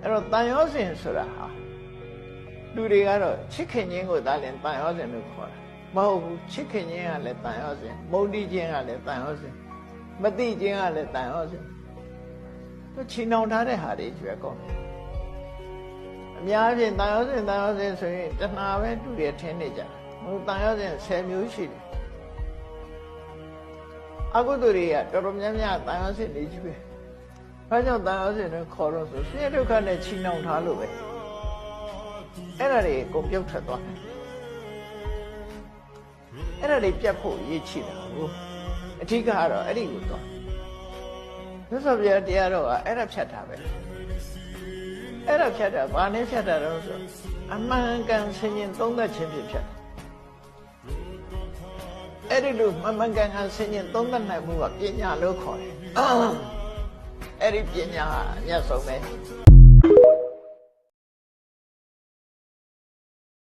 အဲ့တော့တန်ရောစဉ်ဆိုတာဟာလူတွေကတော့ချစ်ခင်ခြင်းကိုသာလျှင်တန်ရောစဉ်လို့ခေါ်တာမဟုတ်ဘူးချစ်ခင်ခြင်းကလည်းတန်ရောစဉ်မုန်းတီးခြင်းကလည်းတန်ရောစဉ်မသိခြင်းကလည်းတန်ရောစဉ်သူချီနှောင်ထားတဲ့ဟာတွေကျွဲကောင်းတယ်အများဖြင့်တန်ရောစဉ်ဆိုရင်တဏှာပဲတူရထင်းနေကြတယ်ဟိုတန်ရောစဉ်10မျိုးရှိတယ်အကုသိုလ်တွေကတော်တော်များများတန်ရောစဉ်နေကြီးပဲဘာကြောင့်တန်ရောစဉ်နဲ့ခေါ်တော့ဆိုဆင်းရဲဒုက္ခနဲ့ချီနှောင်ထားလို့ပဲအဲ့ဒါတွေကုန်ပြုတ်ထွက်သွားတယ်အဲ့ဒါတွေပြတ်ဖို့ရည်ချီတာဟုတ်အထူးကတော့အဲ့ဒီကိုသွားမြတ်စွာဘုရားတရားတော်ကအဲ့ဒါဖြတ်တာပဲအဲ့ဒါဖြတ်တာဘာနဲ့ဖြတ်တာတော့ဆိုအမှန်ကန်ဆင်ញင်သုံးသပ်ခြင်းဖြင့်ဖြတ်တာအဲ့ဒီလိုမှန်ကန်ဆင်ញင်သုံးသပ်နိုင်မှုကပညာလို့ခေါ်တယ်အဲ့ဒီပညာဟာအမြတ်ဆုံးပဲ